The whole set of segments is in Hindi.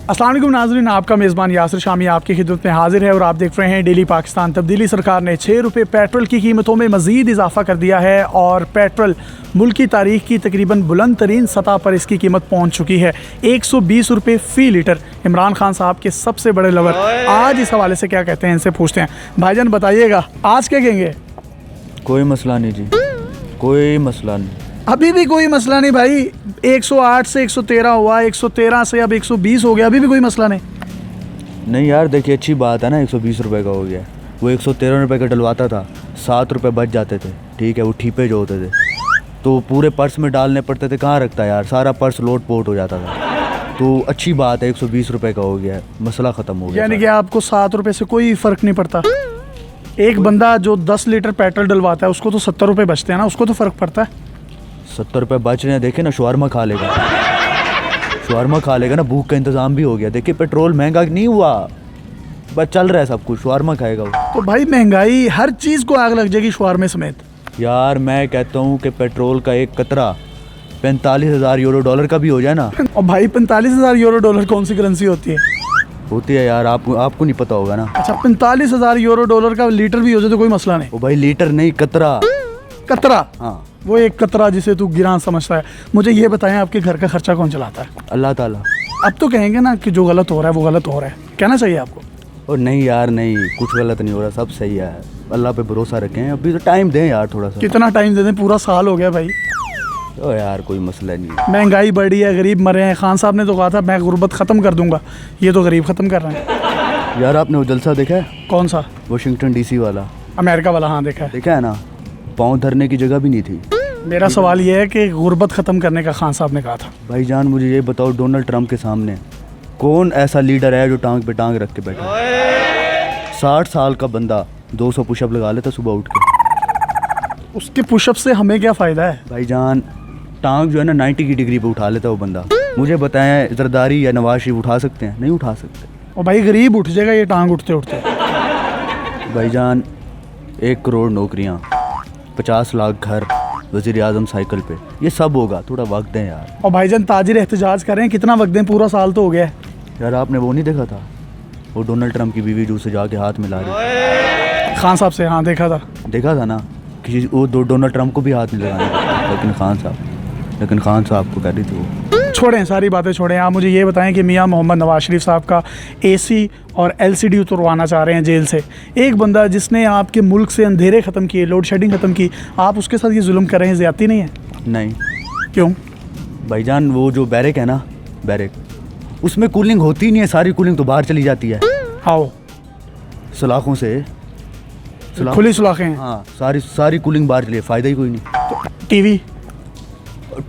अस्सलाम वालेकुम नाज़रीन, आपका मेज़बान यासिर शामी आपकी खिदमत में हाजिर है और आप देख रहे हैं डेली पाकिस्तान। तब्दीली सरकार ने 6 रुपये पेट्रोल की कीमतों में मज़ीद इजाफा कर दिया है और पेट्रोल मुल्क की तारीख की तकरीबन बुलंद तरीन सतह पर इसकी कीमत पहुँच चुकी है 120 रुपये फ़ी लीटर। इमरान खान साहब के सबसे बड़े लवर आज इस हवाले से क्या कहते हैं, इनसे पूछते हैं। भाईजान बताइएगा, आज क्या कहेंगे? कोई मसला नहीं जी, कोई मसला नहीं। अभी भी कोई मसला नहीं भाई, 108 से 113 हुआ, 113 से अब 120 हो गया, अभी भी कोई मसला नहीं। नहीं यार देखिए, अच्छी बात है ना, 120 रुपये का हो गया। वो 113 रुपये का डलवाता था, 7 रुपये बच जाते थे, ठीक है, वो ठीपे जो होते थे तो पूरे पर्स में डालने पड़ते थे, कहाँ रखता यार, सारा पर्स लोट पोट हो जाता था। तो अच्छी बात है, 120 रुपये का हो गया, मसला ख़त्म हो गया। यानी कि आपको 7 रुपये से कोई फ़र्क नहीं पड़ता? एक बंदा जो 10 लीटर पेट्रोल डलवाता है उसको तो 70 रुपये बचते हैं ना, उसको तो फ़र्क पड़ता है। 70 रुपये बच रहे हैं, देखे ना, शवारमा खा लेगा, शवारमा खा लेगा ना, भूख का इंतज़ाम भी हो गया। देखिए पेट्रोल महंगा नहीं हुआ, बस चल रहा है सब कुछ, शवारमा खाएगा वो। तो भाई महंगाई, हर चीज़ को आग लग जाएगी शवारमे समेत। यार मैं कहता हूँ कि पेट्रोल का एक कतरा 45,000 यूरो डॉलर का भी हो जाए ना। और भाई 45,000 यूरो डॉलर कौन सी करेंसी होती है? होती है यार, आपको नहीं पता होगा ना। अच्छा, 45,000 यूरो डॉलर का लीटर भी हो जाए तो कोई मसला नहीं? ओ भाई लीटर नहीं, कतरा। कतरा? हाँ, वो एक कतरा जिसे तू गिरान समझता है। मुझे ये बताएं, आपके घर का खर्चा कौन चलाता है? अल्लाह ताला। अब तो कहेंगे ना कि जो गलत हो रहा है वो गलत हो रहा है, कहना चाहिए आपको। और नहीं यार नहीं, कुछ गलत नहीं हो रहा, सब सही है, अल्लाह पे भरोसा रखें, अभी तो टाइम दें यार थोड़ा सा। कितना टाइम दे दें? पूरा साल हो गया भाई। ओ यार कोई मसला नहीं है। महंगाई बढ़ी है, गरीब मरे हैं। खान साहब ने तो कहा था मैं गुर्बत ख़त्म कर दूंगा, ये तो गरीब ख़त्म कर रहे हैं। यार आपने वो जलसा देखा है? कौन सा? वाशिंगटन डीसी वाला, अमेरिका वाला? हाँ देखा है। देखा है ना, पाँव धरने की जगह भी नहीं थी। मेरा सवाल ये है कि गुर्बत ख़त्म करने का खान साहब ने कहा था। भाईजान मुझे ये बताओ, डोनाल्ड ट्रंप के सामने कौन ऐसा लीडर है जो टांग पे टांग रख के बैठा? 60 साल का बंदा 200 पुशअप लगा लेता सुबह उठ के। उसके पुशअप से हमें क्या फ़ायदा है? भाईजान टांग जो है ना 90 की डिग्री पे उठा लेता वो बंदा। मुझे बताएं, जरदारी या नवाज शरीफ उठा सकते हैं? नहीं उठा सकते। और भाई गरीब उठ जाएगा ये टांग उठते उठते। भाईजान 1 करोड़ नौकरियाँ, 50 लाख घर, वज़ीर आज़म साइकिल पे, ये सब होगा, थोड़ा वक्त दें यार। और भाईजान ताजिर एहतजाज करें, कितना वक्त दें? पूरा साल तो हो गया है। यार आपने वो नहीं देखा था, वो डोनाल्ड ट्रंप की बीवी जो उससे जाके हाथ मिला रही? खान साहब से? हाँ देखा था। देखा था ना, किसी वो डोनाल्ड ट्रंप को भी हाथ नहीं लगाने, लेकिन खान साहब को कह रही थी वो। छोड़ें, सारी बातें छोड़ें। आप मुझे ये बताएं कि मियां मोहम्मद नवाज शरीफ साहब का एसी और एलसीडी उतरवाना चाह रहे हैं जेल से। एक बंदा जिसने आपके मुल्क से अंधेरे ख़त्म किए, लोड शेडिंग ख़त्म की, आप उसके साथ ये जुल्म कर रहे हैं, ज़्यादती नहीं है? नहीं। क्यों? भाईजान वो जो बैरक है ना, बैरक, उसमें कूलिंग होती नहीं है, सारी कूलिंग तो बाहर चली जाती है। आओ, सलाखों से, खुली सुलाखें हैं। हाँ, सारी कूलिंग बाहर चली है, फ़ायदा ही कोई नहीं।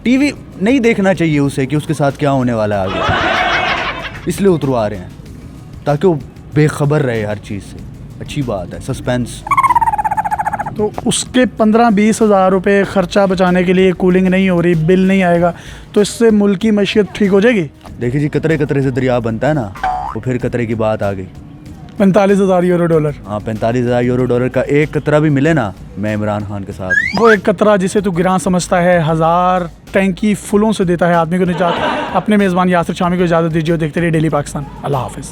टीवी नहीं देखना चाहिए उसे कि उसके साथ क्या होने वाला है आगे, इसलिए उतरवा रहे हैं ताकि वो बेखबर रहे हर चीज़ से। अच्छी बात है, सस्पेंस। तो उसके 15-20 हज़ार रुपये ख़र्चा बचाने के लिए कूलिंग नहीं हो रही, बिल नहीं आएगा, तो इससे मुल्क की मईशत ठीक हो जाएगी? देखिए जी, कतरे कतरे से दरिया बनता है ना, वो फिर कतरे की बात आ गई। 45,000 यूरो डॉलर? हाँ, 45,000 यूरो डॉलर का एक कतरा भी मिले ना, मैं इमरान खान के साथ। वो एक कतरा जिसे तू गिरान समझता है 1000 टैंकी फूलों से देता है आदमी को निजात। अपने मेज़बान यासिर शामी को इजाज़त दीजिए। देखते रहिए डेली पाकिस्तान। अल्लाह हाफ़िज़।